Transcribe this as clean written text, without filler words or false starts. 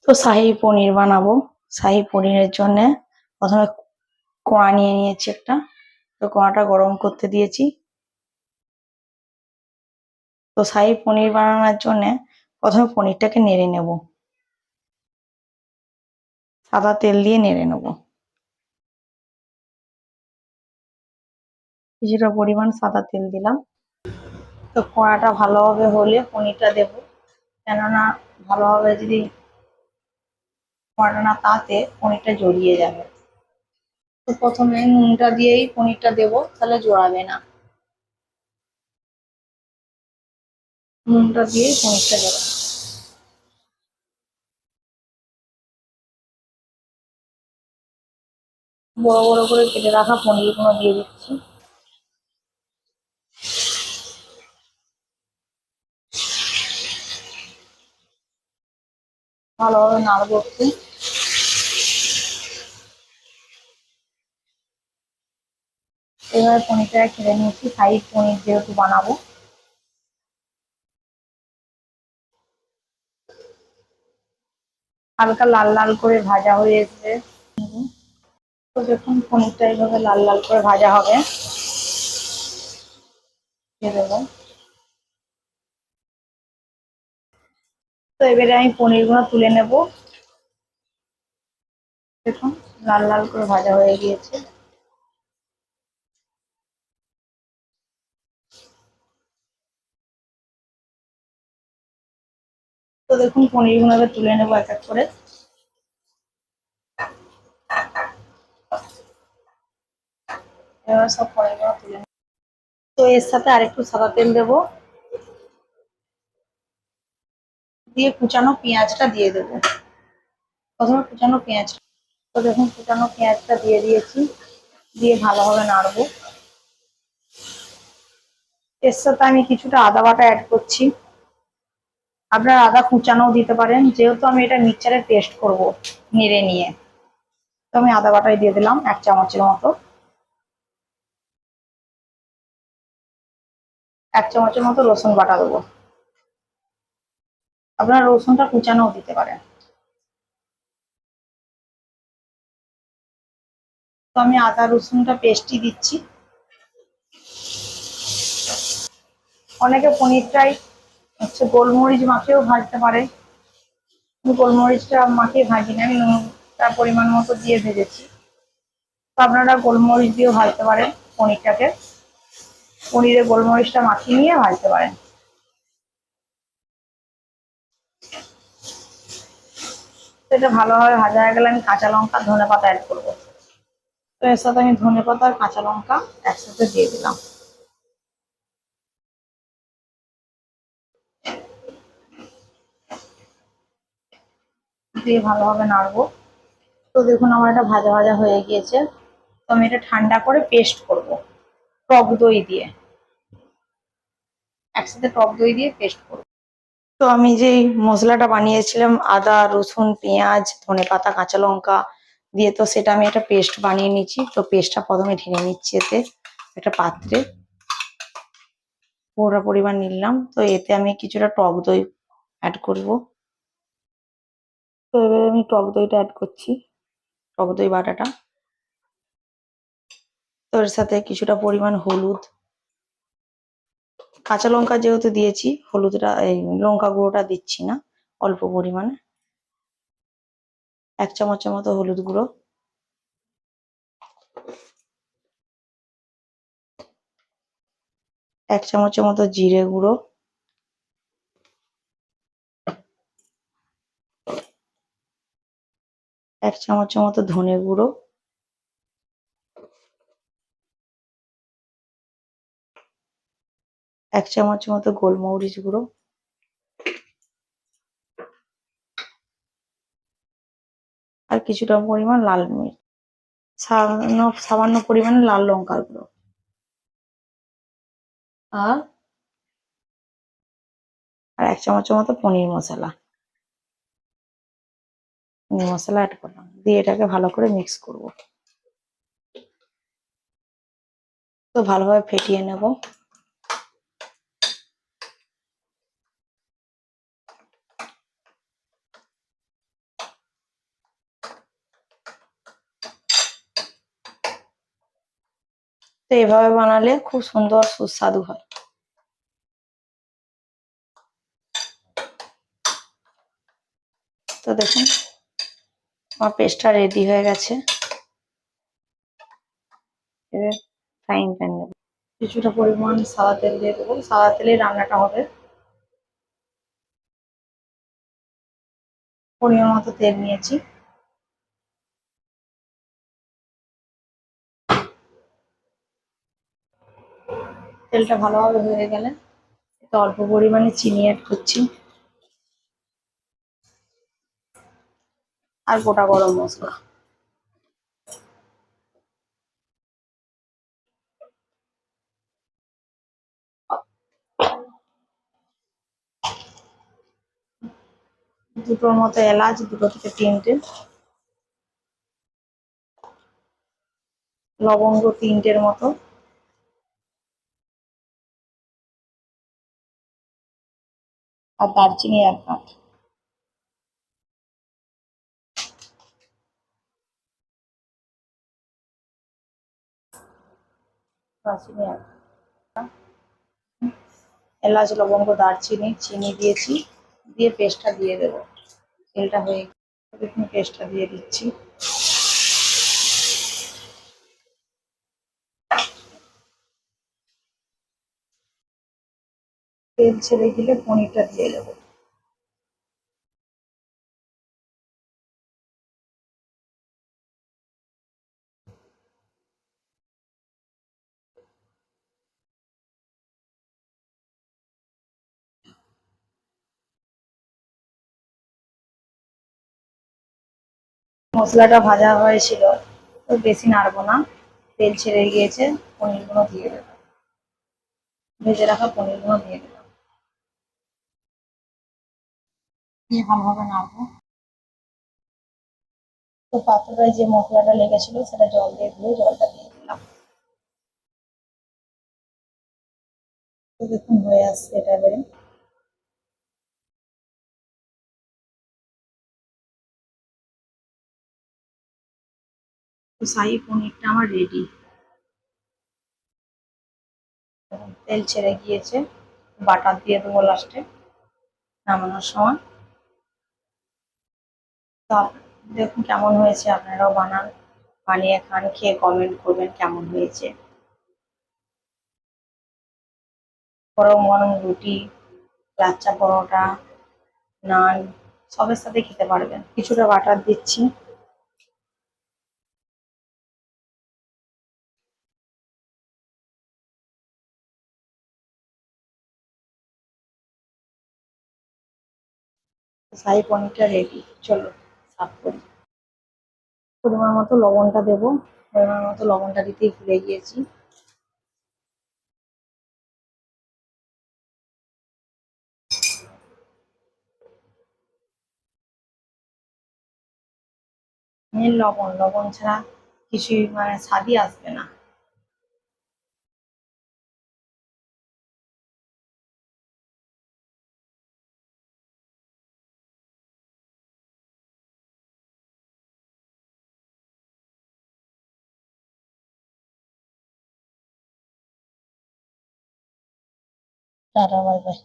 তো শাহী পনির বানাবো। শাহী পনিরের জন্য প্রথমে কড়া নিয়ে নিয়েছি একটা। তো কড়াটা গরম করতে দিয়েছি। তো শাহী পনির বানানোর জন্য প্রথমে পনিরটাকে নেড়ে নেব, সাদা তেল দিয়ে নেড়ে নেব। কিছুটা পরিমাণ সাদা তেল দিলাম। তো কড়াটা ভালোভাবে হলে পনিরটা দেবো, কেননা ভালোভাবে যদি কড়াটা না তাতে পনিরটা জড়িয়ে যাবে। তো প্রথমে নুনটা দিয়েই পনিরটা দেবো, তাহলে জড়াবে না। নুনটা দিয়েই পনিরটা দেবো। বড় বড় করে কেটে রাখা পনিরগুলো দিয়ে দিচ্ছি। ভালোভাবে নাড়বো একটু। এবার পনিরটা ছেড়ে নিচ্ছি, শাহী পনির যেহেতু বানাবো। হালকা লাল লাল করে ভাজা হয়ে এসেছে। তো যখন পনিরটা এইভাবে লাল লাল করে ভাজা হবে, দিয়ে দেবো। তো এবারে আমি পনিরগুলো তুলে নেব। দেখুন লাল লাল করে ভাজা হয়ে গিয়েছে। তো দেখুন পনিরগুলো এবার তুলে নেবো এক এক করে। এবার সব পনিরগুলো তুলে নেব। তো এর সাথে আরেকটু সাদা তেল দেবো, দিয়ে কুচানো পেঁয়াজটা দিয়ে দেবো। প্রথমে কুচানো পেঁয়াজ। তো দেখুন কুচানো পেঁয়াজটা দিয়ে দিয়েছি, দিয়ে ভালোভাবে নাড়বো। এর সাথে আমি কিছুটা আদা বাটা অ্যাড করছি। আপনারা আদা কুচানোও দিতে পারেন, যেহেতু আমি এটা মিক্সচারে পেস্ট করব নেড়ে নিয়ে। তো আমি আদা বাটাই দিয়ে দিলাম 1 চামচের মতো। 1 চামচের মতো রসুন বাটা দেবো। আপনারা রসুনটা কুচানোও দিতে পারেন। তো আমি আদা রসুনটা পেস্টই দিচ্ছি। অনেকে পনিরটাই গোলমরিচ মাখিয়েও ভাজতে পারে। আমি গোলমরিচটা মাখিয়ে ভাজি না, আমি নুনটা পরিমাণ মতো দিয়ে ভেজেছি। তো আপনারা গোলমরিচ দিয়েও ভাজতে পারেন পনিরটাকে। পনিরে গোলমরিচটা মাখিয়ে নিয়ে ভাজতে পারেন। এটা ভালোভাবে ভাজা হয়ে গেলে আমি কাঁচা লঙ্কা ধনেপাতা অ্যাড করবো। তো এর সাথে আমি ধনেপাতা আর কাঁচা লঙ্কা একসাথে দিয়ে দিলাম। দিয়ে ভালোভাবে নাড়বো। তো দেখুন আমার এটা ভাজা ভাজা হয়ে গিয়েছে। তো আমি এটা ঠান্ডা করে পেস্ট করব টক দই দিয়ে। একসাথে টক দই দিয়ে পেস্ট করব। তো আমি যেই মশলাটা বানিয়েছিলাম আদা রসুন পেঁয়াজ ধনেপাতা কাঁচা লঙ্কা দিয়ে, তো সেটা আমি একটা পেস্ট বানিয়ে নিচ্ছি। তো পেস্টটা প্রথমে ঢেলে নিচ্ছি এতে একটা পাত্রে। পুরো পরিমাণ নিলাম। তো এতে আমি কিছুটা টক দই অ্যাড করব। তো এবারে আমি টক দইটা অ্যাড করছি, টক দই বাটাটা। তো এর সাথে কিছুটা পরিমাণ হলুদ, কাঁচা লঙ্কা যেহেতু দিয়েছি হলুদটা এই লঙ্কা গুঁড়োটা দিচ্ছি না, অল্প পরিমাণে 1 চামচের মতো হলুদ গুঁড়ো, 1 চামচের মতো জিরে গুঁড়ো, 1 চামচের মতো ধনে গুঁড়ো, 1 চামচের মতো গোলমরিচ গুঁড়ো, আর কিছুটা পরিমাণ লাল মির্চ, সামান্য সামান্য পরিমাণে লাল লঙ্কার গুঁড়ো, আর 1 চামচের মতো পনির মশলা। পনির মশলা অ্যাড করলাম, দিয়ে এটাকে ভালো করে মিক্স করব। তো ভালোভাবে ফেটিয়ে নেব। তো এভাবে বানালে খুব সুন্দর সুস্বাদু হয়। তো দেখুন আমার পেস্টটা রেডি হয়ে গেছে। এবার ফ্রাইং প্যান নেব, কিছুটা পরিমাণ সাদা তেল দিয়ে দেবো, সাদা তেলেই রান্নাটা হবে। পরিমাণ মতো তেল নিয়েছি। তেলটা ভালোভাবে হয়ে গেলে একটু অল্প পরিমাণে চিনি অ্যাড করছি আর গোটা গরম মশলা। দুটোর মতো এলাচ, দুটো থেকে তিনটে, লবঙ্গ তিনটের মতো, আর দারচিনি 1 কাঠ। দারচিনি 1, এলাচ লবঙ্গ দারচিনি চিনি দিয়েছি, দিয়ে পেস্টটা দিয়ে দেবো। তেলটা হয়ে দেখুন পেস্টটা দিয়ে দিচ্ছি। তেল ছেড়ে দিলে পনিরটা দিয়ে দেবো। মশলাটা ভাজা হয়েছিল, তো বেশি নাড়বো না, তেল ছেড়ে গিয়েছে, পনিরগুলো দিয়ে দেবো। ভেজে রাখা পনিরগুলো দিয়ে দিলাম, দিয়ে ভালোভাবে নাড়বো। তো পাত্রটায় যে মশলাটা লেগেছিল সেটা জল দিয়ে ধুয়ে জলটা দিয়ে দিলাম। তো দেখুন হয়ে আসছে এটা এবারে। তো শাহী পনিরটা আমার রেডি। তেল ছেড়ে গিয়েছে, বাটার দিয়ে দেবো লাস্টে নামানোর সময়। তো দেখুন কেমন হয়েছে, আপনারাও বানান, বানিয়ে খান, খেয়ে কমেন্ট করবেন কেমন হয়েছে। গরম গরম রুটি, লাচ্চা পরোটা, নান সবের সাথে খেতে পারবেন। কিছুটা বাটার দিচ্ছি। শাহী পনিরটা রেডি, চলো সার্ভ করি। পরিমাণ মতো লবণটা দেবো, পরিমাণ মতো লবণটা দিতেই ভুলে গিয়েছি। মেন লবণ, লবণ ছাড়া কিছুই মানে স্বাদই আসবে না। Tata, bye bye.